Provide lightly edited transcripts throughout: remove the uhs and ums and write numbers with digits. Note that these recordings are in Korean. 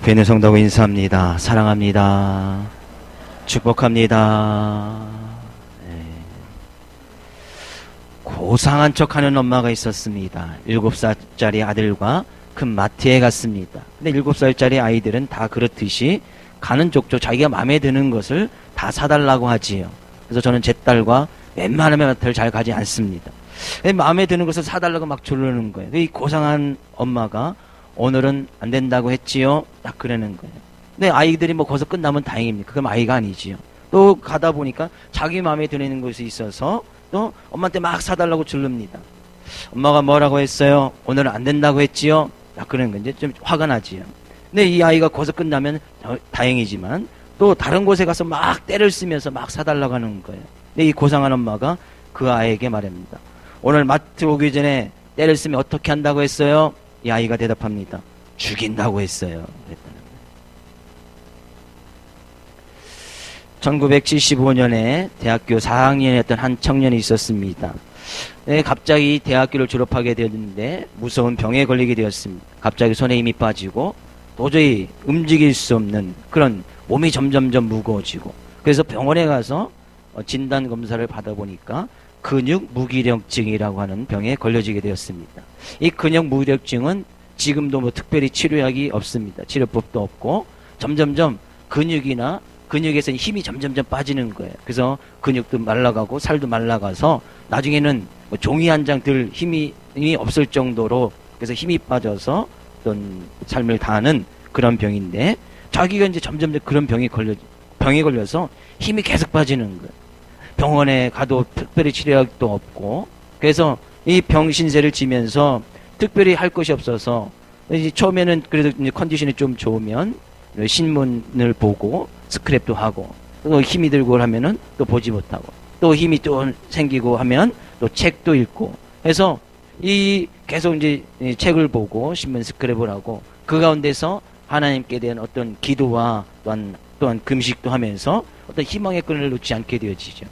옆에 있는 성도하고 인사합니다. 사랑합니다. 축복합니다. 네. 고상한 척하는 엄마가 있었습니다. 7살짜리 아들과 큰 마트에 갔습니다. 근데 7살짜리 아이들은 다 그렇듯이 가는 족족 자기가 마음에 드는 것을 다 사달라고 하지요. 그래서 저는 제 딸과 웬만하면 마트를 잘 가지 않습니다. 마음에 드는 것을 사달라고 막 조르는 거예요. 이 고상한 엄마가 오늘은 안 된다고 했지요? 딱 그러는 거예요. 근데 아이들이 뭐 거기서 끝나면 다행입니까? 그럼 아이가 아니지요. 또 가다 보니까 자기 마음에 드는 것이 있어서 또 엄마한테 막 사달라고 조릅니다. 엄마가 뭐라고 했어요? 오늘은 안 된다고 했지요? 딱 그러는 거예요. 이제 좀 화가 나지요. 근데 이 아이가 거기서 끝나면 다행이지만 또 다른 곳에 가서 막 때를 쓰면서 막 사달라고 하는 거예요. 근데 이 고상한 엄마가 그 아이에게 말합니다. 오늘 마트 오기 전에 때를 쓰면 어떻게 한다고 했어요? 이 아이가 대답합니다. 죽인다고 했어요. 그랬다는 거예요. 1975년에 대학교 4학년이었던 한 청년이 있었습니다. 네, 갑자기 대학교를 졸업하게 되었는데 무서운 병에 걸리게 되었습니다. 갑자기 손에 힘이 빠지고 도저히 움직일 수 없는 그런 몸이 점점점 무거워지고 그래서 병원에 가서 진단 검사를 받아보니까 근육 무기력증이라고 하는 병에 걸려지게 되었습니다. 이 근육 무기력증은 지금도 뭐 특별히 치료약이 없습니다. 치료법도 없고 점점점 근육에서 힘이 점점점 빠지는 거예요. 그래서 근육도 말라가고 살도 말라가서 나중에는 뭐 종이 한 장 들 힘이 없을 정도로 그래서 힘이 빠져서 어떤 삶을 다하는 그런 병인데 자기가 이제 점점 그런 병에 걸려서 힘이 계속 빠지는 거예요. 병원에 가도 특별히 치료약도 없고 그래서 이 병 신세를 지면서 특별히 할 것이 없어서 이제 처음에는 그래도 이제 컨디션이 좀 좋으면 신문을 보고 스크랩도 하고 또 힘이 들고 하면은 또 보지 못하고 또 힘이 또 생기고 하면 또 책도 읽고 해서 이 계속 이제 책을 보고 신문 스크랩을 하고 그 가운데서 하나님께 대한 어떤 기도와 또한 금식도 하면서 어떤 희망의 끈을 놓지 않게 되어지죠.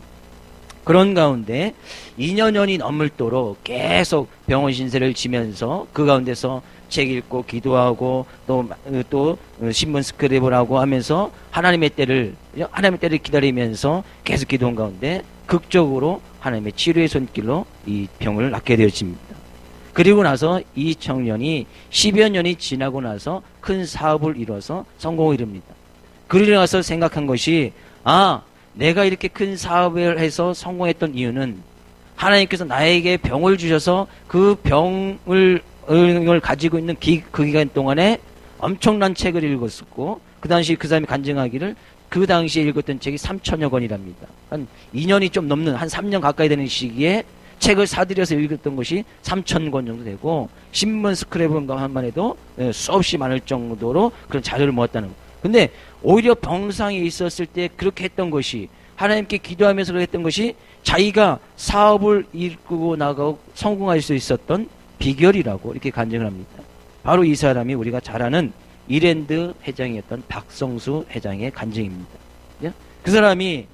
그런 가운데 2년이 넘을도록 계속 병원 신세를 지면서 그 가운데서 책 읽고 기도하고 또 신문 스크랩을 하고 하면서 하나님의 때를 기다리면서 계속 기도한 가운데 극적으로 하나님의 치료의 손길로 이 병을 낫게 되어집니다. 그리고 나서 이 청년이 10여 년이 지나고 나서 큰 사업을 이뤄서 성공을 이룹니다. 그러고 나서 생각한 것이 내가 이렇게 큰 사업을 해서 성공했던 이유는 하나님께서 나에게 병을 주셔서 그 병을 가지고 있는 그 기간 동안에 엄청난 책을 읽었었고 그 당시 그 사람이 간증하기를 그 당시에 읽었던 책이 3천여 권이랍니다. 한 2년이 좀 넘는 한 3년 가까이 되는 시기에 책을 사들여서 읽었던 것이 3,000권 정도 되고 신문 스크랩만 해도 수없이 많을 정도로 그런 자료를 모았다는 거예요. 근데 오히려 병상에 있었을 때 그렇게 했던 것이 하나님께 기도하면서 그렇게 했던 것이 자기가 사업을 이끌고 나가고 성공할 수 있었던 비결이라고 이렇게 간증을 합니다. 바로 이 사람이 우리가 잘 아는 이랜드 회장이었던 박성수 회장의 간증입니다. 그 사람이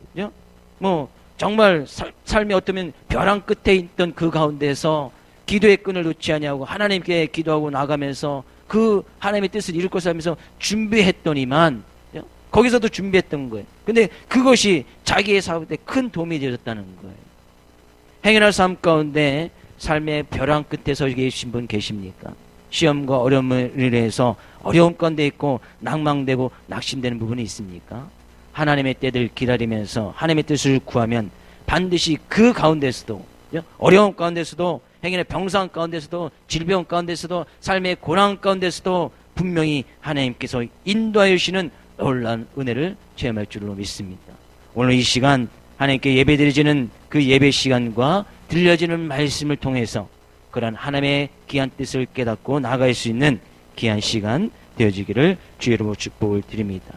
정말 삶이 어쩌면 벼랑 끝에 있던 그 가운데서 기도의 끈을 놓지 아니하고 하나님께 기도하고 나가면서 그 하나님의 뜻을 이룰 것을 하면서 준비했더니만 거기서도 준비했던 거예요. 근데 그것이 자기의 사업에 큰 도움이 되었다는 거예요. 행여나 삶 가운데 삶의 벼랑 끝에 서 계신 분 계십니까? 시험과 어려움을 인해서 어려움 가운데 있고 낭망되고 낙심되는 부분이 있습니까? 하나님의 때를 기다리면서 하나님의 뜻을 구하면 반드시 그 가운데서도 어려움 가운데서도 행인의 병상 가운데서도 질병 가운데서도 삶의 고난 가운데서도 분명히 하나님께서 인도하여 주시는 놀라운 은혜를 체험할 줄로 믿습니다. 오늘 이 시간 하나님께 예배드리지는 그 예배 시간과 들려지는 말씀을 통해서 그러한 하나님의 귀한 뜻을 깨닫고 나아갈 수 있는 귀한 시간 되어지기를 주의 이름으로 축복을 드립니다.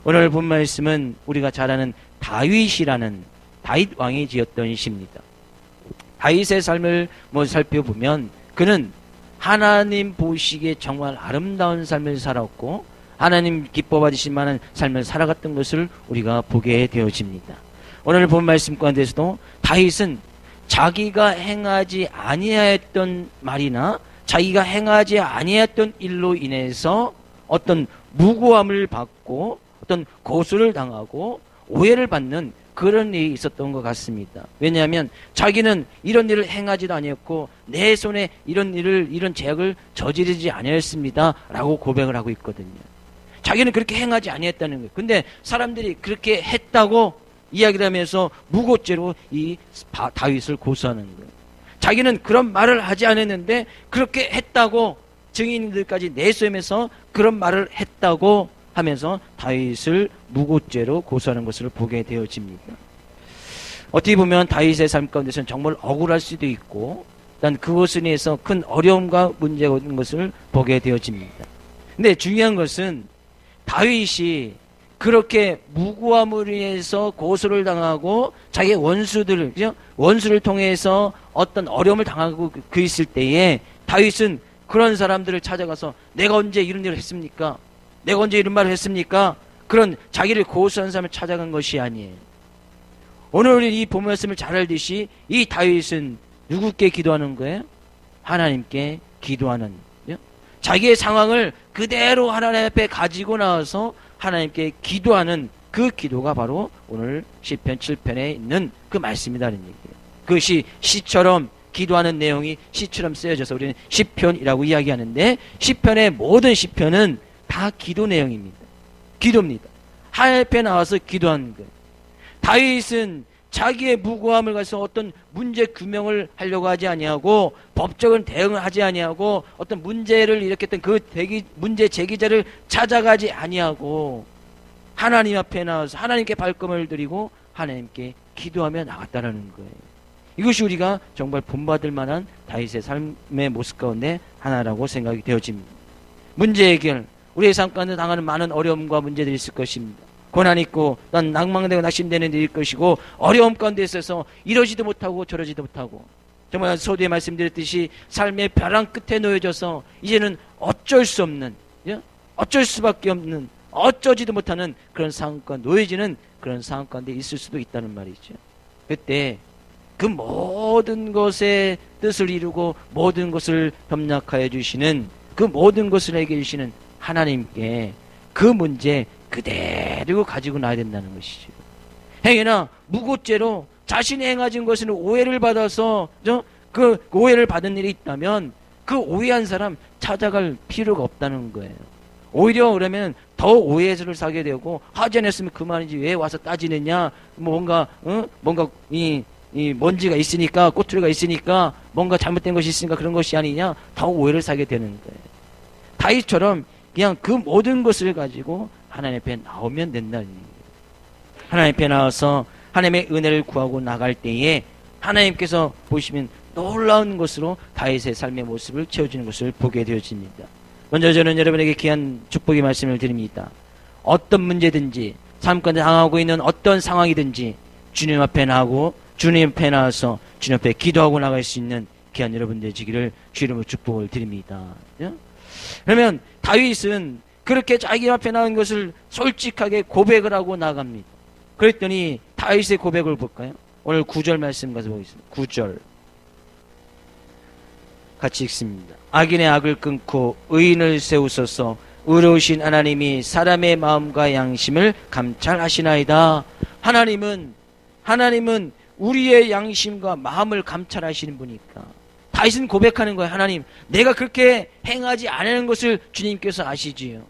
오늘 본 말씀은 우리가 잘 아는 다윗 왕이 지었던 시입니다. 다윗의 삶을 살펴보면 그는 하나님 보시기에 정말 아름다운 삶을 살았고 하나님 기뻐 받으실 만한 삶을 살아갔던 것을 우리가 보게 되어집니다. 오늘 본 말씀 가운데서도 다윗은 자기가 행하지 아니하였던 말이나 자기가 행하지 아니했던 일로 인해서 어떤 무고함을 받고 어떤 고소를 당하고 오해를 받는 그런 일이 있었던 것 같습니다. 왜냐하면 자기는 이런 일을 행하지도 아니었고 내 손에 이런 죄악을 저지르지 아니었습니다 라고 고백을 하고 있거든요. 자기는 그렇게 행하지 아니했다는 거예요. 근데 사람들이 그렇게 했다고 이야기를 하면서 무고죄로 이 다윗을 고소하는 거예요. 자기는 그런 말을 하지 않았는데 그렇게 했다고 증인들까지 내세우면서 그런 말을 했다고 하면서 다윗을 무고죄로 고소하는 것을 보게 되어집니다. 어떻게 보면 다윗의 삶 가운데서는 정말 억울할 수도 있고 일단 그것에 인해서 큰 어려움과 문제가 오는 것을 보게 되어집니다. 근데 중요한 것은 다윗이 그렇게 무고함으로 인해서 고소를 당하고 자기의 원수를 통해서 어떤 어려움을 당하고 그 있을 때에 다윗은 그런 사람들을 찾아가서 내가 언제 이런 일을 했습니까? 내가 언제 이런 말을 했습니까? 그런 자기를 고소한 사람을 찾아간 것이 아니에요. 오늘 이 본 말씀을 잘 알듯이 이 다윗은 누구께 기도하는 거예요? 하나님께 기도하는 거예요. 자기의 상황을 그대로 하나님 앞에 가지고 나와서 하나님께 기도하는 그 기도가 바로 오늘 시편 7편에 있는 그 말씀이라는 얘기예요. 그것이 시처럼 기도하는 내용이 시처럼 쓰여져서 우리는 시편이라고 이야기하는데 시편의 모든 시편은 다 기도 내용입니다. 기도입니다. 하나님 앞에 나와서 기도하는 거예요. 다윗은 자기의 무고함을 가지고 어떤 문제 규명을 하려고 하지 아니하고 법적인 대응을 하지 아니하고 어떤 문제를 일으켰던 그 문제 제기자를 찾아가지 아니하고 하나님 앞에 나와서 하나님께 발걸음을 드리고 하나님께 기도하며 나갔다는 거예요. 이것이 우리가 정말 본받을 만한 다윗의 삶의 모습 가운데 하나라고 생각이 되어집니다. 문제 해결, 우리의 삶 가운데 당하는 많은 어려움과 문제들이 있을 것입니다. 고난 있고 난 낭망되고 낙심되는 일일 것이고 어려움 가운데 있어서 이러지도 못하고 저러지도 못하고 정말 서두에 말씀드렸듯이 삶의 벼랑 끝에 놓여져서 이제는 어쩔 수 없는 어쩔 수밖에 없는 어쩌지도 못하는 그런 상황과 놓여지는 그런 상황 가운데 있을 수도 있다는 말이죠. 그때 그 모든 것의 뜻을 이루고 모든 것을 협력하여 주시는 그 모든 것을 해결해 주시는 하나님께 그 문제 그대로 가지고 나야 된다는 것이죠. 행여나 무고죄로 자신이 행하진 것은 오해를 받아서 그 오해를 받은 일이 있다면 그 오해한 사람 찾아갈 필요가 없다는 거예요. 오히려 그러면 더 오해를 사게 되고 하지 않았으면 그만이지 왜 와서 따지느냐, 뭔가 이 먼지가 있으니까 꼬투리가 있으니까 뭔가 잘못된 것이 있으니까 그런 것이 아니냐, 더 오해를 사게 되는 거예요. 다윗처럼 그냥 그 모든 것을 가지고 하나님 앞에 나오면 된다는 얘기예요. 하나님 앞에 나와서 하나님의 은혜를 구하고 나갈 때에 하나님께서 보시면 놀라운 것으로 다윗의 삶의 모습을 채워주는 것을 보게 되어집니다. 먼저 저는 여러분에게 귀한 축복의 말씀을 드립니다. 어떤 문제든지 삶 가운데 당하고 있는 어떤 상황이든지 주님 앞에 나오고 주님 앞에 나와서 주님 앞에 기도하고 나갈 수 있는 귀한 여러분 되시기를 주 이름으로 축복을 드립니다. 그러면 다윗은 그렇게 자기 앞에 나온 것을 솔직하게 고백을 하고 나갑니다. 그랬더니 다윗의 고백을 볼까요? 오늘 9절 말씀 가서 보겠습니다. 9절 같이 읽습니다. 악인의 악을 끊고 의인을 세우소서. 의로우신 하나님이 사람의 마음과 양심을 감찰하시나이다. 하나님은 우리의 양심과 마음을 감찰하시는 분이니까 다윗은 고백하는 거예요. 하나님, 내가 그렇게 행하지 않은 것을 주님께서 아시지요.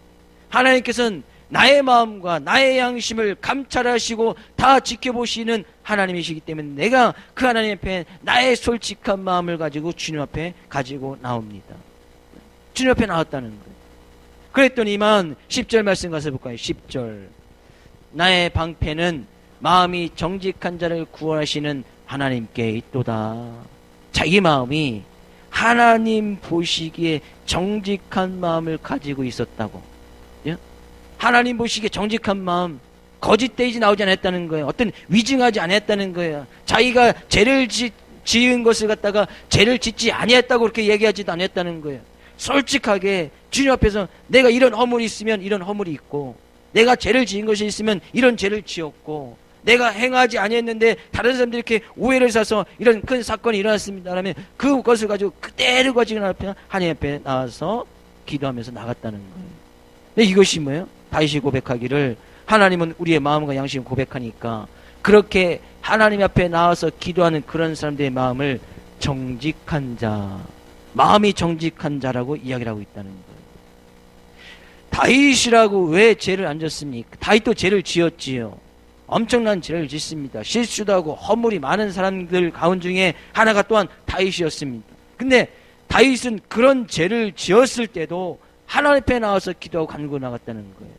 하나님께서는 나의 마음과 나의 양심을 감찰하시고 다 지켜보시는 하나님이시기 때문에 내가 그 하나님 앞에 나의 솔직한 마음을 가지고 주님 앞에 가지고 나옵니다. 주님 앞에 나왔다는 거예요. 그랬더니만 10절 말씀 가서 볼까요? 10절 나의 방패는 마음이 정직한 자를 구원하시는 하나님께 있도다. 자기 마음이 하나님 보시기에 정직한 마음을 가지고 있었다고. 하나님 보시기에 정직한 마음, 거짓되지 나오지 않았다는 거예요. 어떤 위증하지 않았다는 거예요. 자기가 죄를 지은 것을 갖다가 죄를 짓지 아니했다고 그렇게 얘기하지도 않았다는 거예요. 솔직하게 주님 앞에서 내가 이런 허물이 있으면 이런 허물이 있고, 내가 죄를 지은 것이 있으면 이런 죄를 지었고, 내가 행하지 아니했는데 다른 사람들이 이렇게 오해를 사서 이런 큰 사건이 일어났습니다 라면 그것을 가지고 그대로 가지고 하나님 앞에 나와서 기도하면서 나갔다는 거예요. 이것이 뭐예요? 다윗이 고백하기를 하나님은 우리의 마음과 양심을 고백하니까 그렇게 하나님 앞에 나와서 기도하는 그런 사람들의 마음을 정직한 자, 마음이 정직한 자라고 이야기를 하고 있다는 거예요. 다윗이라고 왜 죄를 안 졌습니까? 다윗도 죄를 지었지요. 엄청난 죄를 짓습니다. 실수도 하고 허물이 많은 사람들 가운데 중에 하나가 또한 다윗이었습니다. 근데 다윗은 그런 죄를 지었을 때도 하나님 앞에 나와서 기도하고 간구해 나갔다는 거예요.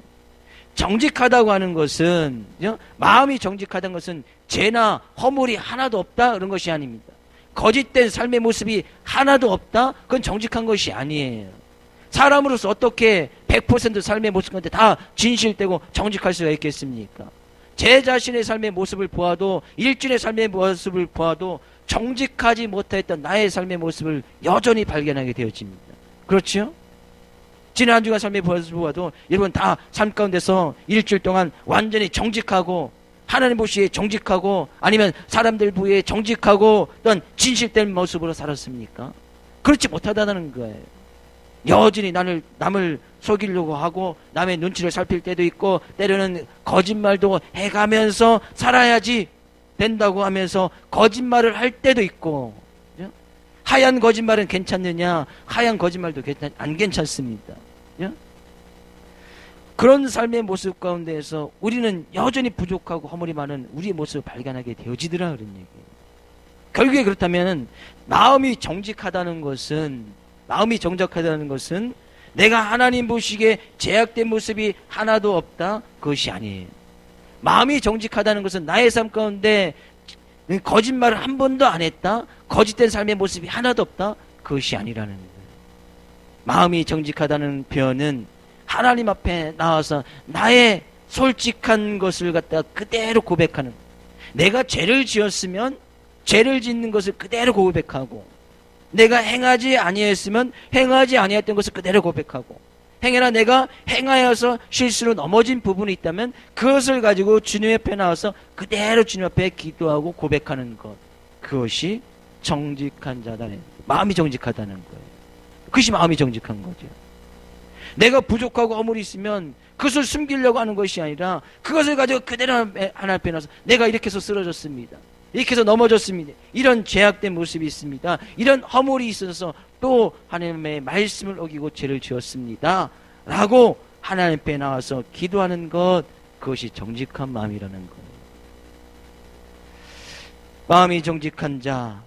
정직하다고 하는 것은, 마음이 정직하다는 것은 죄나 허물이 하나도 없다 그런 것이 아닙니다. 거짓된 삶의 모습이 하나도 없다? 그건 정직한 것이 아니에요. 사람으로서 어떻게 100% 삶의 모습 가운데 다 진실되고 정직할 수가 있겠습니까? 제 자신의 삶의 모습을 보아도, 일주일의 삶의 모습을 보아도 정직하지 못했던 나의 삶의 모습을 여전히 발견하게 되어집니다. 그렇죠? 지난 한 주간 삶의 모습을 보아도 여러분 다 삶 가운데서 일주일 동안 완전히 정직하고 하나님 보시기에 정직하고 아니면 사람들 보기에 정직하고 어떤 진실된 모습으로 살았습니까? 그렇지 못하다는 거예요. 여전히 남을 속이려고 하고 남의 눈치를 살필 때도 있고 때로는 거짓말도 해가면서 살아야지 된다고 하면서 거짓말을 할 때도 있고, 하얀 거짓말은 괜찮느냐? 하얀 거짓말도 안 괜찮습니다. 그런 삶의 모습 가운데에서 우리는 여전히 부족하고 허물이 많은 우리의 모습을 발견하게 되어지더라 그런 얘기예요. 결국에 그렇다면 마음이 정직하다는 것은 내가 하나님 보시기에 죄악된 모습이 하나도 없다 그것이 아니에요. 마음이 정직하다는 것은 나의 삶 가운데 거짓말을 한 번도 안 했다, 거짓된 삶의 모습이 하나도 없다 그것이 아니라는 거예요. 마음이 정직하다는 표현은 하나님 앞에 나와서 나의 솔직한 것을 갖다가 그대로 고백하는, 내가 죄를 지었으면 죄를 짓는 것을 그대로 고백하고, 내가 행하지 아니했으면 행하지 아니했던 것을 그대로 고백하고, 행여나 내가 행하여서 실수로 넘어진 부분이 있다면 그것을 가지고 주님 앞에 나와서 그대로 주님 앞에 기도하고 고백하는 것, 그것이 정직한 자다. 마음이 정직하다는 거예요. 그것이 마음이 정직한 거죠. 내가 부족하고 허물이 있으면 그것을 숨기려고 하는 것이 아니라 그것을 가지고 그대로 하나님 앞에 나와서 내가 이렇게 해서 쓰러졌습니다, 이렇게 해서 넘어졌습니다, 이런 죄악된 모습이 있습니다, 이런 허물이 있어서 또 하나님의 말씀을 어기고 죄를 지었습니다 라고 하나님 앞에 나와서 기도하는 것, 그것이 정직한 마음이라는 거예요. 마음이 정직한 자,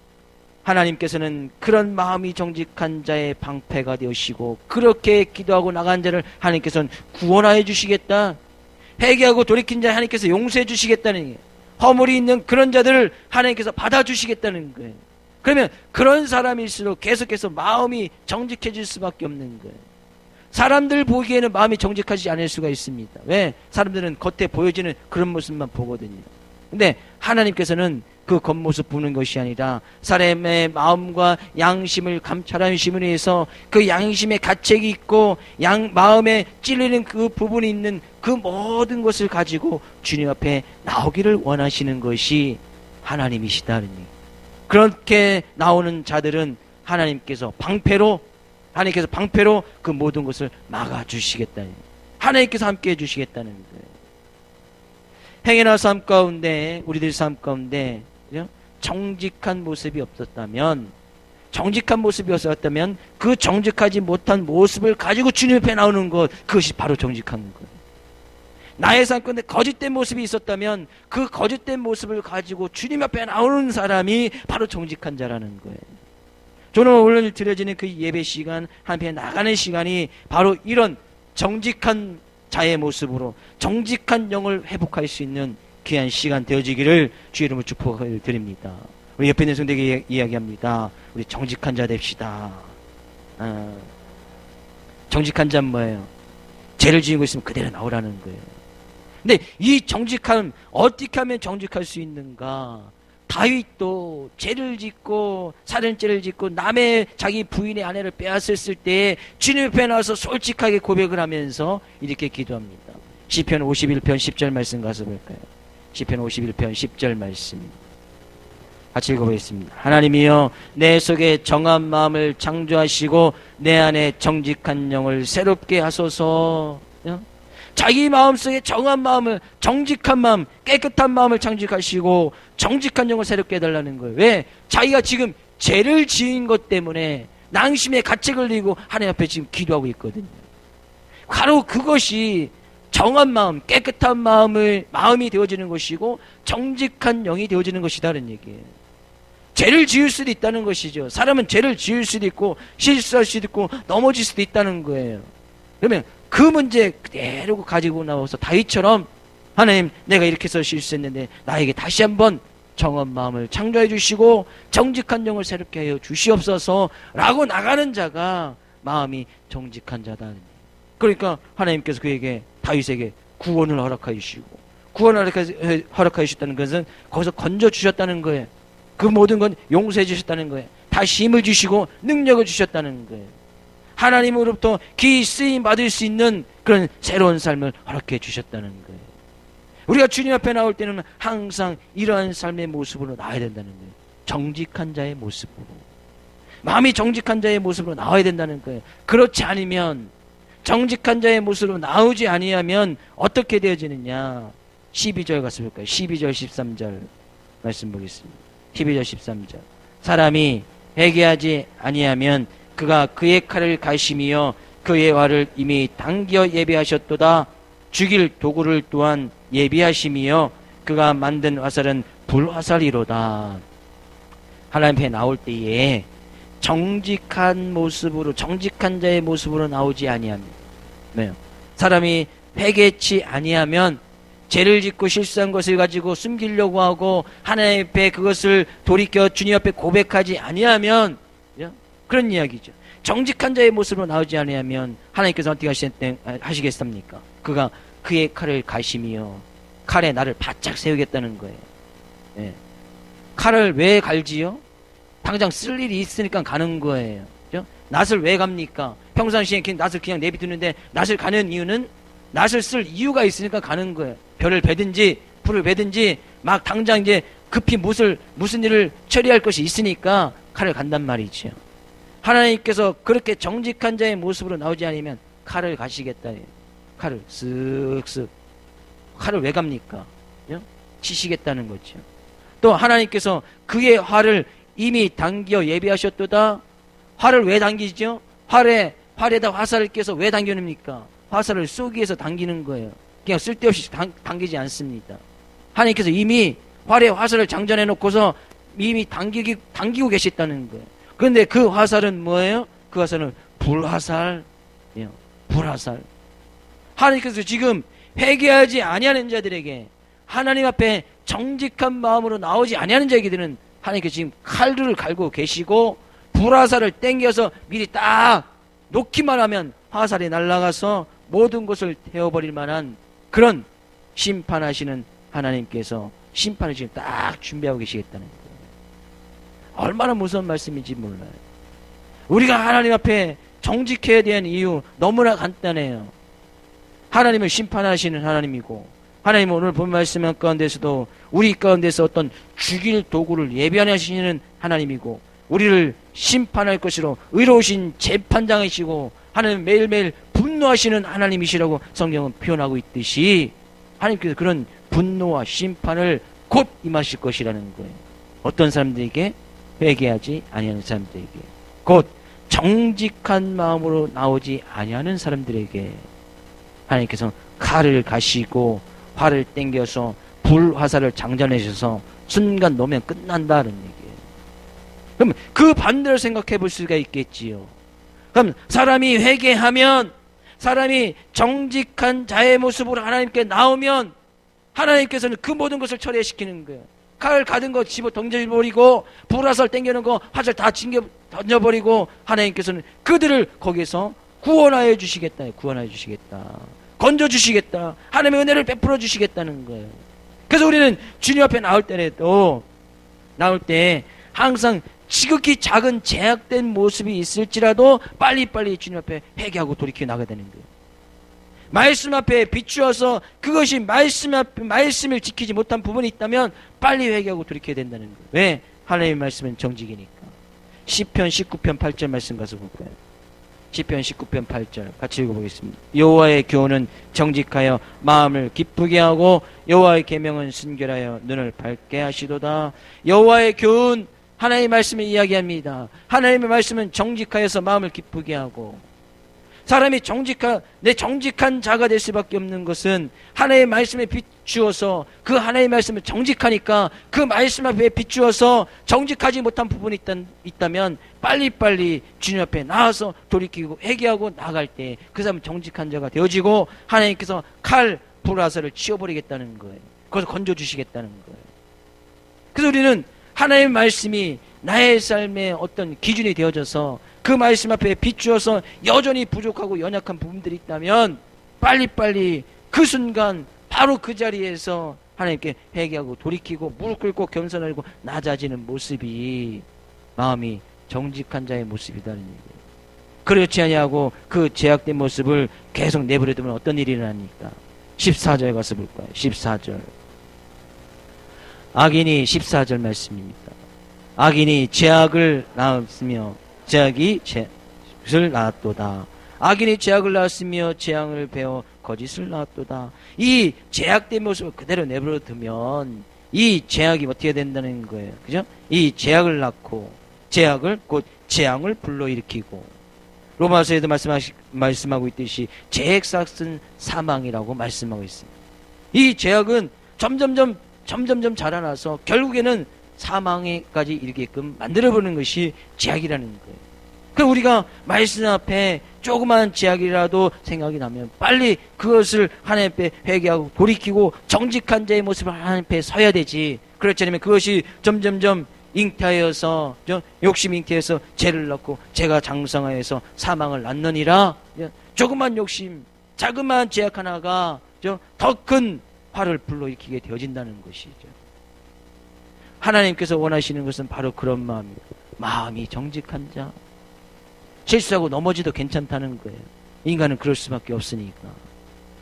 하나님께서는 그런 마음이 정직한 자의 방패가 되시고 그렇게 기도하고 나간 자를 하나님께서는 구원하여 주시겠다, 회개하고 돌이킨 자 하나님께서 용서해 주시겠다는 거예요. 허물이 있는 그런 자들을 하나님께서 받아주시겠다는 거예요. 그러면 그런 사람일수록 계속해서 마음이 정직해질 수밖에 없는 거예요. 사람들 보기에는 마음이 정직하지 않을 수가 있습니다. 왜? 사람들은 겉에 보여지는 그런 모습만 보거든요. 근데 하나님께서는 그 겉모습 보는 것이 아니라 사람의 마음과 양심을 감찰하심으로 해서 그 양심에 가책이 있고 마음에 찔리는 그 부분이 있는 그 모든 것을 가지고 주님 앞에 나오기를 원하시는 것이 하나님이시다는 얘기. 그렇게 나오는 자들은 하나님께서 방패로 그 모든 것을 막아주시겠다는, 하나님께서 함께 해주시겠다는 거예요. 행여나 삶 가운데, 우리들 삶 가운데 정직한 모습이 없었다면 그 정직하지 못한 모습을 가지고 주님 앞에 나오는 것, 그것이 바로 정직한 거예요. 나의 삶 가운데 거짓된 모습이 있었다면 그 거짓된 모습을 가지고 주님 앞에 나오는 사람이 바로 정직한 자라는 거예요. 저는 오늘 드려지는 그 예배 시간, 한편에 나가는 시간이 바로 이런 정직한 자의 모습으로 정직한 영을 회복할 수 있는 귀한 시간 되어지기를 주의 이름으로 축복을 드립니다. 우리 옆에 있는 성도에게 이야기합니다. 우리 정직한 자 됩시다. 정직한 자는 뭐예요? 죄를 지은 거 있으면 그대로 나오라는 거예요. 근데 이 정직함, 어떻게 하면 정직할 수 있는가? 다윗도 죄를 짓고 살인죄를 짓고 남의 자기 부인의 아내를 빼앗았을 때 주님 앞에 나와서 솔직하게 고백을 하면서 이렇게 기도합니다. 시편 51편 10절 말씀 가서 볼까요? 시편 51편 10절 말씀 같이 읽어보겠습니다. 하나님이여, 내 속에 정한 마음을 창조하시고 내 안에 정직한 영을 새롭게 하소서. 자기 마음속에 정한 마음을, 정직한 마음, 깨끗한 마음을 창직하시고 정직한 영을 새롭게 해달라는 거예요. 왜? 자기가 지금 죄를 지은 것 때문에 낭심에 갇혀 걸리고 하나님 앞에 지금 기도하고 있거든요. 바로 그것이 정한 마음, 깨끗한 마음이 되어지는 것이고 정직한 영이 되어지는 것이다는 얘기예요. 죄를 지을 수도 있다는 것이죠. 사람은 죄를 지을 수도 있고 실수할 수도 있고 넘어질 수도 있다는 거예요. 그러면 그 문제 그대로 가지고 나와서 다윗처럼 하나님, 내가 이렇게 해서 실수했는데 나에게 다시 한번 정한 마음을 창조해 주시고 정직한 영을 새롭게 하여 주시옵소서 라고 나가는 자가 마음이 정직한 자다. 그러니까 하나님께서 그에게, 다윗에게 구원을 허락하여 주시고, 구원을 허락하여 주셨다는 것은 거기서 건져 주셨다는 거예요. 그 모든 건 용서해 주셨다는 거예요. 다시 힘을 주시고 능력을 주셨다는 거예요. 하나님으로부터 귀히 쓰임 받을 수 있는 그런 새로운 삶을 허락해 주셨다는 거예요. 우리가 주님 앞에 나올 때는 항상 이러한 삶의 모습으로 나와야 된다는 거예요. 정직한 자의 모습으로, 마음이 정직한 자의 모습으로 나와야 된다는 거예요. 그렇지 않으면, 정직한 자의 모습으로 나오지 아니하면 어떻게 되어지느냐. 12절 가서 볼까요? 12절 13절 말씀 보겠습니다. 12절 13절. 사람이 회개하지 아니하면 그가 그의 칼을 가심이여 그의 활을 이미 당겨 예비하셨도다. 죽일 도구를 또한 예비하심이여 그가 만든 화살은 불화살이로다. 하나님 앞에 나올 때에 정직한 모습으로, 정직한 자의 모습으로 나오지 아니하면, 왜요? 사람이 회개치 아니하면 죄를 짓고 실수한 것을 가지고 숨기려고 하고 하나님 앞에 그것을 돌이켜 주님 앞에 고백하지 아니하면, 그런 이야기죠. 정직한 자의 모습으로 나오지 아니하면 하나님께서 어떻게 하시겠습니까? 그가 그의 칼을 가심이요 칼에 나를 바짝 세우겠다는 거예요. 예. 칼을 왜 갈지요? 당장 쓸 일이 있으니까 가는 거예요. 그죠? 낫을 왜 갑니까? 평상시에 낫을 그냥 내비두는데 낫을 가는 이유는 낫을 쓸 이유가 있으니까 가는 거예요. 별을 베든지 풀을 베든지 막 당장 이제 급히 무슨 일을 처리할 것이 있으니까 칼을 간단 말이죠. 하나님께서 그렇게 정직한 자의 모습으로 나오지 않으면 칼을 가시겠다. 칼을 쓱쓱. 칼을 왜 갑니까? 치시겠다는 거죠. 또 하나님께서 그의 활을 이미 당겨 예비하셨도다. 활을 왜 당기죠? 활에다 화살을 껴서 왜 당겨냅니까? 화살을 쏘기 위해서 당기는 거예요. 그냥 쓸데없이 당기지 않습니다. 하나님께서 이미 활에 화살을 장전해 놓고서 이미 당기고 계셨다는 거예요. 그런데 그 화살은 뭐예요? 그 화살은 불화살이에요. 불화살. 하나님께서 지금 회개하지 아니하는 자들에게, 하나님 앞에 정직한 마음으로 나오지 아니하는 자에게는 하나님께서 지금 칼을 갈고 계시고 불화살을 땡겨서 미리 딱 놓기만 하면 화살이 날아가서 모든 것을 태워버릴 만한 그런 심판하시는 하나님께서 심판을 지금 딱 준비하고 계시겠다는 거예요. 얼마나 무서운 말씀인지 몰라요. 우리가 하나님 앞에 정직해야 되는 이유 너무나 간단해요. 하나님을 심판하시는 하나님이고, 하나님은 오늘 본 말씀 가운데서도 우리 가운데서 어떤 죽일 도구를 예비하시는 하나님이고, 우리를 심판할 것으로 의로우신 재판장이시고, 하나님 매일매일 분노하시는 하나님이시라고 성경은 표현하고 있듯이, 하나님께서 그런 분노와 심판을 곧 임하실 것이라는 거예요. 어떤 사람들에게? 회개하지 아니하는 사람들에게, 곧 정직한 마음으로 나오지 아니하는 사람들에게 하나님께서 칼을 가시고 활을 땡겨서 불화살을 장전하셔서 순간 놓으면 끝난다는 얘기예요. 그럼 그 반대로 생각해 볼 수가 있겠지요. 그럼 사람이 회개하면, 사람이 정직한 자의 모습으로 하나님께 나오면 하나님께서는 그 모든 것을 처리시키는 거예요. 칼 가든 거 집어 던져버리고 불화살 땡겨놓은 거 화살 다 던져버리고 하나님께서는 그들을 거기서 구원하여 주시겠다. 구원하여 주시겠다. 건져 주시겠다. 하나님의 은혜를 베풀어 주시겠다는 거예요. 그래서 우리는 주님 앞에 나올 때 항상 지극히 작은 제약된 모습이 있을지라도 빨리빨리 주님 앞에 회개하고 돌이켜 나가야 되는 거예요. 말씀 앞에 비추어서 그것이 말씀을 지키지 못한 부분이 있다면 빨리 회개하고 돌이켜야 된다는 거예요. 왜? 하나님의 말씀은 정직이니까. 시편 19편 8절 말씀 가서 볼까요? 시편 19편 8절 같이 읽어보겠습니다. 여호와의 교훈은 정직하여 마음을 기쁘게 하고 여호와의 계명은 순결하여 눈을 밝게 하시도다. 여호와의 교훈, 하나님의 말씀을 이야기합니다. 하나님의 말씀은 정직하여서 마음을 기쁘게 하고, 사람이 정직한 자가 될 수밖에 없는 것은 하나님의 말씀에 비추어서, 그 하나님의 말씀을 정직하니까 그 말씀 앞에 비추어서 정직하지 못한 부분이 있다면 빨리빨리 주님 앞에 나와서 돌이키고 회개하고 나갈 때 그 사람은 정직한 자가 되어지고 하나님께서 칼, 불화살을 치워버리겠다는 거예요. 그것을 건져주시겠다는 거예요. 그래서 우리는 하나님의 말씀이 나의 삶의 어떤 기준이 되어져서 그 말씀 앞에 비추어서 여전히 부족하고 연약한 부분들이 있다면 빨리빨리 그 순간 바로 그 자리에서 하나님께 회개하고 돌이키고 무릎 꿇고 겸손하고 낮아지는 모습이 마음이 정직한 자의 모습이다는 얘기예요. 그렇지 아니하고 그 제약된 모습을 계속 내버려두면 어떤 일이 일어납니까? 14절 가서 볼까요? 14절. 악인이 14절 말씀입니다. 악인이 죄악을 낳았으며 죄악이 죄를 낳았도다. 악인이 죄악을 낳았으며 재앙을 배워 거짓을 낳았도다. 이 죄악된 모습을 그대로 내버려두면 이 죄악이 어떻게 된다는 거예요? 그죠? 이 죄악을 낳고 죄악을 곧 재앙을 불러일으키고, 로마서에도 말씀하고 있듯이 죄의 싹은 사망이라고 말씀하고 있습니다. 이 죄악은 점점점 자라나서 결국에는 사망에까지 이르게끔 만들어버리는 것이 죄악이라는 거예요. 그럼 우리가 말씀 앞에 조그만 죄악이라도 생각이 나면 빨리 그것을 하나님 앞에 회개하고 돌이키고 정직한 자의 모습을 하나님 앞에 서야 되지. 그렇지 않으면 그것이 점점점 잉태하여서, 욕심 잉태해서 죄를 낳고 죄가 장성하여서 사망을 낳느니라. 조그만 욕심, 자그마한 죄악 하나가 더 큰 화를 불러일으키게 되어진다는 것이죠. 하나님께서 원하시는 것은 바로 그런 마음입니다. 마음이 정직한 자. 실수하고 넘어지도 괜찮다는 거예요. 인간은 그럴 수밖에 없으니까.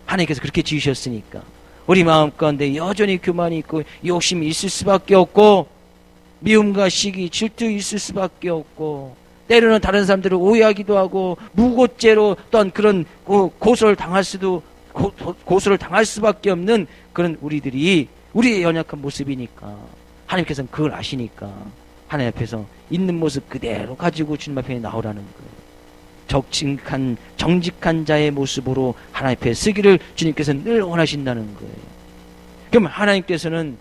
하나님께서 그렇게 지으셨으니까. 우리 마음 가운데 여전히 교만이 있고 욕심이 있을 수밖에 없고, 미움과 시기, 질투 있을 수밖에 없고, 때로는 다른 사람들을 오해하기도 하고 무고죄로 또한 그런 고소를 당할 수밖에 없는 그런 우리들이 우리의 연약한 모습이니까 하나님께서는 그걸 아시니까 하나님 앞에서 있는 모습 그대로 가지고 주님 앞에 나오라는 거예요. 정직한 자의 모습으로 하나님 앞에 쓰기를 주님께서는 늘 원하신다는 거예요. 그럼 하나님께서는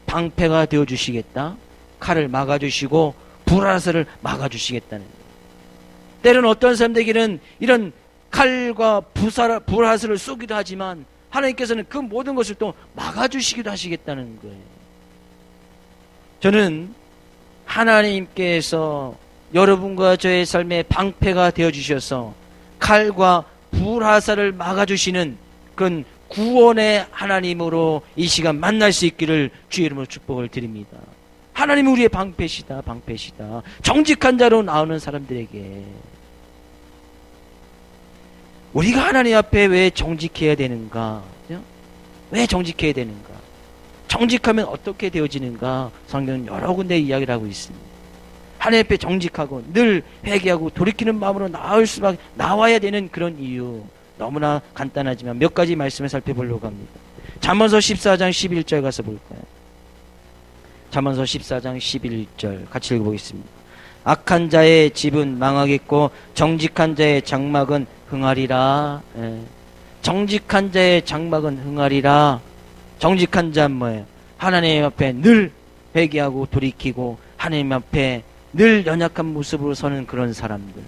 방패가 되어주시겠다, 칼을 막아주시고 불화살을 막아주시겠다는 거예요. 때로는 어떤 사람들에게는 이런 칼과 불화살을 쏘기도 하지만 하나님께서는 그 모든 것을 또 막아주시기도 하시겠다는 거예요. 저는 하나님께서 여러분과 저의 삶의 방패가 되어주셔서 칼과 불화살을 막아주시는 그런 구원의 하나님으로 이 시간 만날 수 있기를 주의 이름으로 축복을 드립니다. 하나님은 우리의 방패시다. 정직한 자로 나오는 사람들에게 우리가 하나님 앞에 왜 정직해야 되는가? 왜 정직해야 되는가? 정직하면 어떻게 되어지는가? 성경은 여러 군데 이야기를 하고 있습니다. 하나님 앞에 정직하고 늘 회개하고 돌이키는 마음으로 나와야 되는 그런 이유, 너무나 간단하지만 몇 가지 말씀을 살펴보려고 합니다. 잠언서 14장 11절 가서 볼까요? 잠언서 14장 11절 같이 읽어보겠습니다. 악한 자의 집은 망하겠고 정직한 자의 장막은 흥하리라. 정직한 자의 장막은 흥하리라. 정직한 자는 뭐예요? 하나님 앞에 늘 회개하고 돌이키고 하나님 앞에 늘 연약한 모습으로 서는 그런 사람들.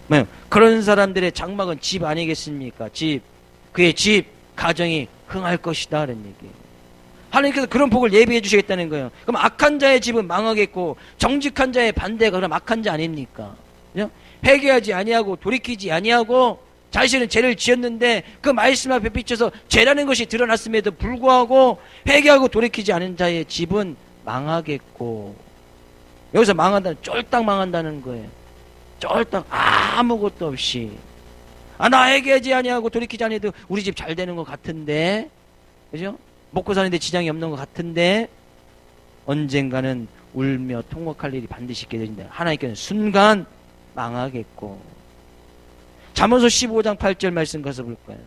뭐예요? 그런 사람들의 장막은 집 아니겠습니까? 집. 그의 집, 가정이 흥할 것이다 라는 얘기예요. 하나님께서 그런 복을 예비해 주시겠다는 거예요. 그럼 악한 자의 집은 망하겠고 정직한 자의 반대가 그럼 악한 자 아닙니까? 그죠? 회개하지 아니하고 돌이키지 아니하고 자신은 죄를 지었는데 그 말씀 앞에 비춰서 죄라는 것이 드러났음에도 불구하고 회개하고 돌이키지 않은 자의 집은 망하겠고, 여기서 망한다는 쫄딱 망한다는 거예요. 쫄딱 아무것도 없이, 나 회개하지 아니하고 돌이키지 아니해도 우리 집 잘 되는 것 같은데, 그죠? 먹고 사는데 지장이 없는 것 같은데 언젠가는 울며 통곡할 일이 반드시 있게 되는데 하나님께는 순간 망하겠고, 잠언서 15장 8절 말씀 가서 볼까요?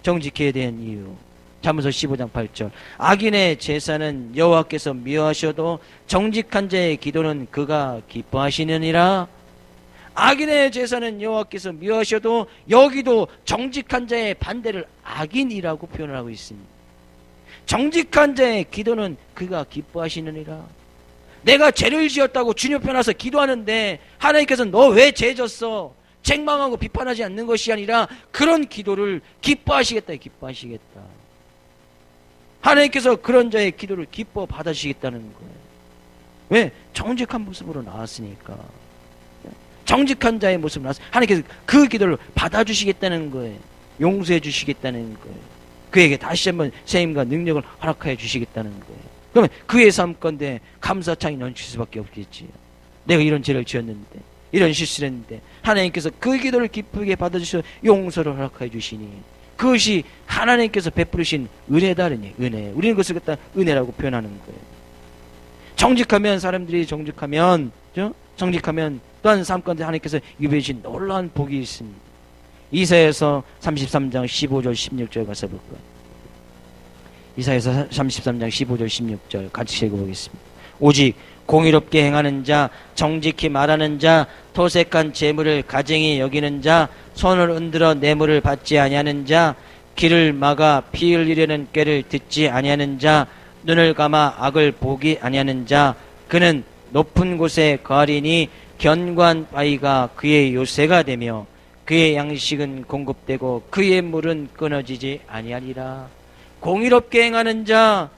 정직해야 되는 이유. 잠언서 15장 8절. 악인의 제사는 여호와께서 미워하셔도 정직한 자의 기도는 그가 기뻐하시느니라. 악인의 제사는 여호와께서 미워하셔도 여기도 정직한 자의 반대를 악인이라고 표현을 하고 있습니다. 정직한 자의 기도는 그가 기뻐하시느니라. 내가 죄를 지었다고 주님 앞에 나서 기도하는데 하나님께서 너 왜 죄 졌어? 책망하고 비판하지 않는 것이 아니라 그런 기도를 기뻐하시겠다. 기뻐하시겠다. 하나님께서 그런 자의 기도를 기뻐 받아주시겠다는 거예요. 왜? 정직한 모습으로 나왔으니까. 정직한 자의 모습으로 나왔으니까 하나님께서 그 기도를 받아주시겠다는 거예요. 용서해 주시겠다는 거예요. 그에게 다시 한번 세임과 능력을 허락하여 주시겠다는 거예요. 그러면 그의 삶 건데 감사창이 넘칠 수밖에 없겠지요. 내가 이런 죄를 지었는데, 이런 실수를 했는데 하나님께서 그 기도를 기쁘게 받아주셔서 용서를 허락하여 주시니 그것이 하나님께서 베푸르신 은혜다르니 은혜. 우리는 그것을 갖다 은혜라고 표현하는 거예요. 정직하면 사람들이 정직하면 또한 삶 가운데 하나님께서 유배해 주신 놀라운 복이 있습니다. 이사야서 33장 15절 16절 가서 볼까요? 이사야서 33장 15절 16절 같이 읽어보겠습니다. 오직 공의롭게 행하는 자, 정직히 말하는 자, 토색한 재물을 가증히 여기는 자, 손을 흔들어 뇌물을 받지 아니하는 자, 길을 막아 피 흘리려는 꾀를 듣지 아니하는 자, 눈을 감아 악을 보기 아니하는 자, 그는 높은 곳에 거하리니 견고한 바위가 그의 요새가 되며 그의 양식은 공급되고 그의 물은 끊어지지 아니하리라. 공의롭게 행하는 자,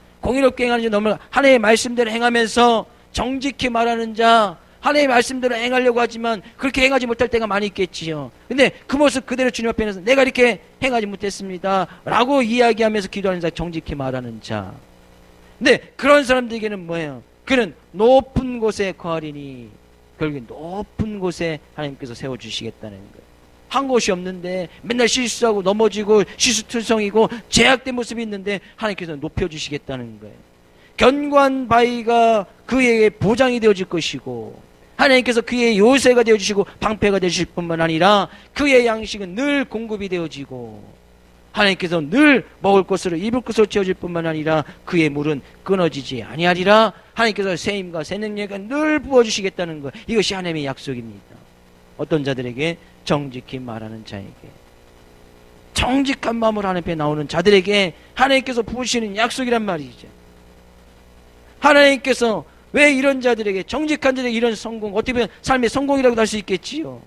너무 하나님의 말씀대로 행하면서 정직히 말하는 자, 하나님의 말씀대로 행하려고 하지만 그렇게 행하지 못할 때가 많이 있겠지요. 근데 그 모습 그대로 주님 앞에 서 내가 이렇게 행하지 못했습니다 라고 이야기하면서 기도하는 자, 정직히 말하는 자. 근데 그런 사람들에게는 뭐예요? 그는 높은 곳에 거하리니 결국엔 높은 곳에 하나님께서 세워주시겠다는 거예요. 한 곳이 없는데 맨날 실수하고 넘어지고 실수투성이고 제약된 모습이 있는데 하나님께서 높여주시겠다는 거예요. 견고한 바위가 그에게 보장이 되어질 것이고 하나님께서 그의 요새가 되어주시고 방패가 되실 뿐만 아니라 그의 양식은 늘 공급이 되어지고 하나님께서 늘 먹을 것으로 입을 것으로 채워질 뿐만 아니라 그의 물은 끊어지지 아니하리라. 하나님께서 새 힘과 새 능력을 늘 부어주시겠다는 것, 이것이 하나님의 약속입니다. 어떤 자들에게? 정직히 말하는 자에게, 정직한 마음으로 하나님 앞에 나오는 자들에게 하나님께서 부으시는 약속이란 말이죠. 하나님께서 왜 이런 자들에게, 정직한 자들에게 이런 성공, 어떻게 보면 삶의 성공이라고도 할 수 있겠지요.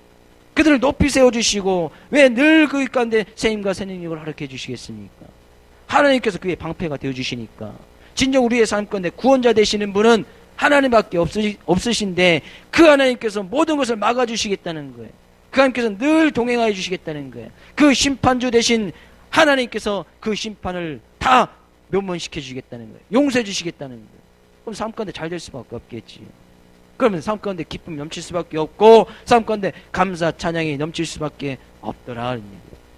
그들을 높이 세워주시고 왜 늘 그 가운데 새 힘과 새 능력을 허락해 주시겠습니까? 하나님께서 그의 방패가 되어주시니까. 진정 우리의 삶 가운데 구원자 되시는 분은 하나님밖에 없으신데 그 하나님께서 모든 것을 막아주시겠다는 거예요. 그 하나님께서 늘 동행하여 주시겠다는 거예요. 그 심판주 되신 하나님께서 그 심판을 다 면문시켜 주시겠다는 거예요. 용서해 주시겠다는 거예요. 그럼 삶 가운데 잘 될 수밖에 없겠지. 그러면 삶 가운데 기쁨이 넘칠 수밖에 없고 삶 가운데 감사 찬양이 넘칠 수밖에 없더라.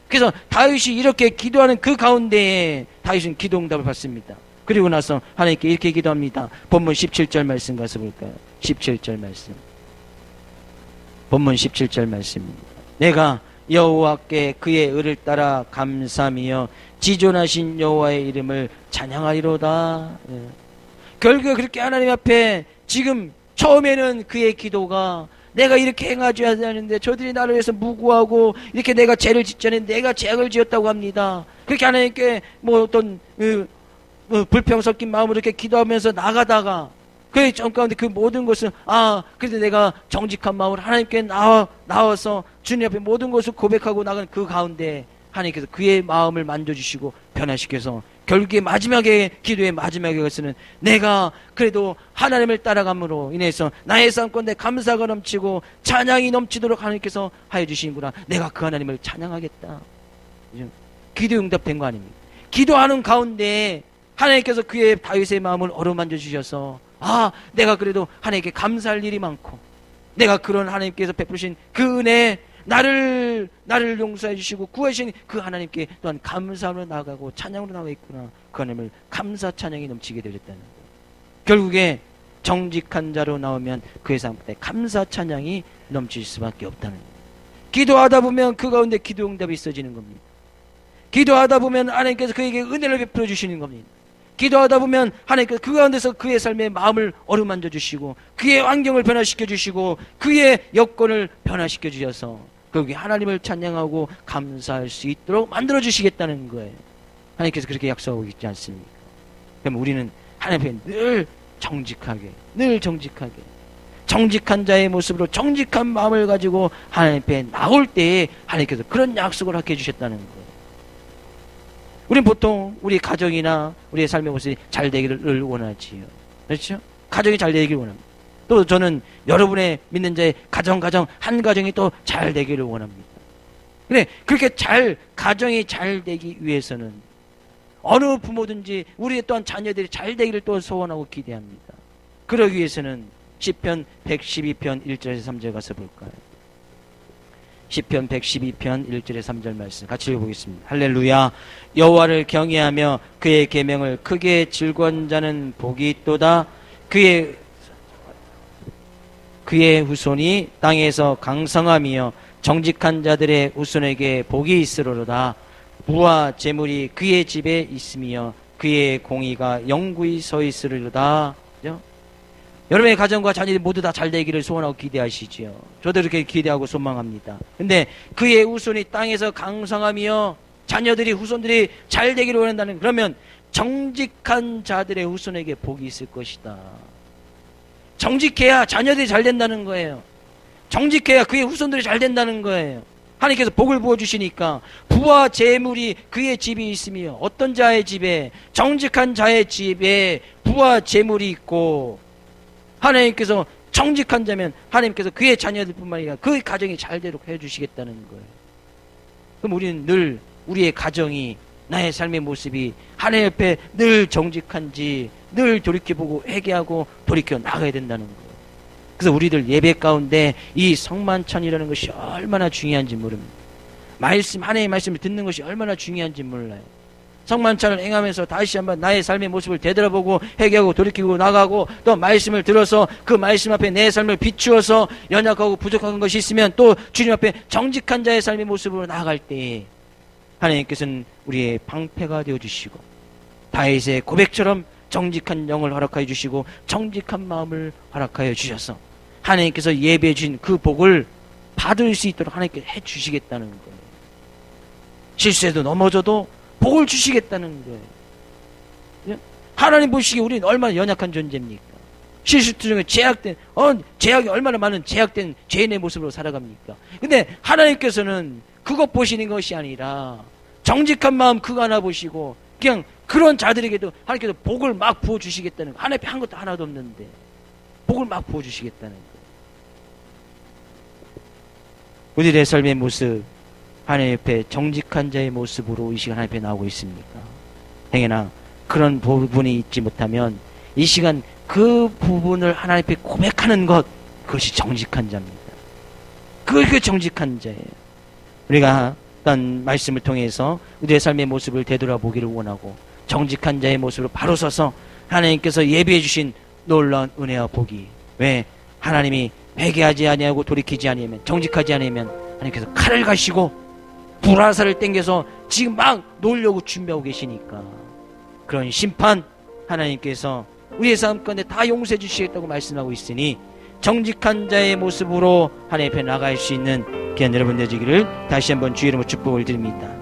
그래서 다윗이 이렇게 기도하는 그 가운데에 다윗은 기도 응답을 받습니다. 그리고 나서 하나님께 이렇게 기도합니다. 본문 17절 말씀 가서 볼까요? 17절 말씀. 본문 17절 말씀입니다. 내가 여호와께 그의 의를 따라 감사하며 지존하신 여호와의 이름을 찬양하리로다. 결국에 그렇게 하나님 앞에 지금 처음에는 그의 기도가 내가 이렇게 행하줘야 되는데 저들이 나를 위해서 무고하고 이렇게 내가 죄를 짓지 않는데 내가 죄악을 지었다고 합니다. 그렇게 하나님께 뭐 어떤 불평 섞인 마음으로 이렇게 기도하면서 나가다가 그 정 가운데 그 모든 것을 그래서 내가 정직한 마음으로 하나님께 나와서 주님 앞에 모든 것을 고백하고 나가는 그 가운데 하나님께서 그의 마음을 만져주시고 변화시켜서 결국에 마지막에 기도의 마지막에 것은 내가 그래도 하나님을 따라감으로 인해서 나의 삶 가운데 감사가 넘치고 찬양이 넘치도록 하나님께서 하여 주시는구나. 내가 그 하나님을 찬양하겠다. 기도 응답된 거 아닙니까? 기도하는 가운데 하나님께서 그의 다윗의 마음을 어루만져 주셔서 내가 그래도 하나님께 감사할 일이 많고 내가 그런 하나님께서 베푸신 그 은혜 나를 용서해 주시고 구하신 그 하나님께 또한 감사로 나가고 찬양으로 나가 있구나. 그 하나님을 감사 찬양이 넘치게 되었다는 거예요. 결국에 정직한 자로 나오면 그의 삶에 감사 찬양이 넘칠 수밖에 없다는 거예요. 기도하다 보면 그 가운데 기도 응답이 있어지는 겁니다. 기도하다 보면 하나님께서 그에게 은혜를 베풀어 주시는 겁니다. 기도하다 보면 하나님께서 그 가운데서 그의 삶의 마음을 어루만져 주시고 그의 환경을 변화시켜 주시고 그의 여건을 변화시켜 주셔서 거기 하나님을 찬양하고 감사할 수 있도록 만들어 주시겠다는 거예요. 하나님께서 그렇게 약속하고 있지 않습니까? 그럼 우리는 하나님 앞에 늘 정직하게 정직한 자의 모습으로 정직한 마음을 가지고 하나님 앞에 나올 때에 하나님께서 그런 약속을 하게 해주셨다는 거예요. 우린 보통 우리 가정이나 우리의 삶의 모습이 잘 되기를 원하지요. 그렇죠? 가정이 잘 되기를 원합니다. 또 저는 여러분의 믿는 자의 가정 한 가정이 또 잘 되기를 원합니다. 그래, 그렇게 가정이 잘 되기 위해서는 어느 부모든지 우리의 또한 자녀들이 잘 되기를 또 소원하고 기대합니다. 그러기 위해서는 시편 112편 1절에서 3절 가서 볼까요? 시편 112편 1절에 3절 말씀 같이 읽어보겠습니다. 할렐루야. 여호와를 경외하며 그의 계명을 크게 즐거운 자는 복이 있도다. 그의 후손이 땅에서 강성하며 정직한 자들의 후손에게 복이 있으리로다. 부와 재물이 그의 집에 있으며 그의 공의가 영구히 서 있으리로다. 그죠? 여러분의 가정과 자녀들이 모두 다 잘 되기를 소원하고 기대하시지요. 저도 이렇게 기대하고 소망합니다. 근데 그의 후손이 땅에서 강성하며 자녀들이 후손들이 잘 되기를 원한다는, 그러면 정직한 자들의 후손에게 복이 있을 것이다. 정직해야 자녀들이 잘 된다는 거예요. 정직해야 그의 후손들이 잘 된다는 거예요. 하나님께서 복을 부어주시니까 부와 재물이 그의 집이 있으며, 어떤 자의 집에, 정직한 자의 집에 부와 재물이 있고, 하나님께서 정직한 자면 하나님께서 그의 자녀들뿐만 아니라 그의 가정이 잘 되도록 해주시겠다는 거예요. 그럼 우리는 늘 우리의 가정이, 나의 삶의 모습이 하나님 옆에 늘 정직한지 늘 돌이켜보고 회개하고 돌이켜 나가야 된다는 거예요. 그래서 우리들 예배 가운데 이 성만찬이라는 것이 얼마나 중요한지 모릅니다. 하나님의 말씀을 듣는 것이 얼마나 중요한지 몰라요. 성만찬을 행하면서 다시 한번 나의 삶의 모습을 되돌아보고 회개하고 돌이키고 나가고, 또 말씀을 들어서 그 말씀 앞에 내 삶을 비추어서 연약하고 부족한 것이 있으면 또 주님 앞에 정직한 자의 삶의 모습으로 나아갈 때 하나님께서는 우리의 방패가 되어주시고 다윗의 고백처럼 정직한 영을 허락하여 주시고 정직한 마음을 허락하여 주셔서 하나님께서 예배해 주신 그 복을 받을 수 있도록 하나님께서 해주시겠다는 거예요. 실수해도 넘어져도 복을 주시겠다는 거예요. 하나님 보시기에 우리는 얼마나 연약한 존재입니까? 실수투정에 제약이 얼마나 많은 제약된 죄인의 모습으로 살아갑니까? 근데 하나님께서는 그것 보시는 것이 아니라 정직한 마음 그거 하나 보시고 그냥 그런 자들에게도 하나님께서 복을 막 부어주시겠다는 거예요. 하나님 앞에 한 것도 하나도 없는데 복을 막 부어주시겠다는 거예요. 우리의 삶의 모습, 하나님 옆에 정직한 자의 모습으로 이 시간 하나님 앞에 나오고 있습니까? 행여나 그런 부분이 있지 못하면 이 시간 그 부분을 하나님 앞에 고백하는 것, 그것이 정직한 자입니다. 그게 정직한 자예요. 우리가 어떤 말씀을 통해서 우리의 삶의 모습을 되돌아보기를 원하고 정직한 자의 모습으로 바로 서서 하나님께서 예비해 주신 놀라운 은혜와 복이, 왜 하나님이 회개하지 아니하고 돌이키지 아니하면, 정직하지 않으면 하나님께서 칼을 가시고 불화살을 땡겨서 지금 막 놓으려고 준비하고 계시니까 그런 심판 하나님께서 우리의 삶 가운데 다 용서해 주시겠다고 말씀하고 있으니 정직한 자의 모습으로 하나님 앞에 나갈 수 있는 귀한 여러분 되시기를 다시 한번 주의 이름으로 축복을 드립니다.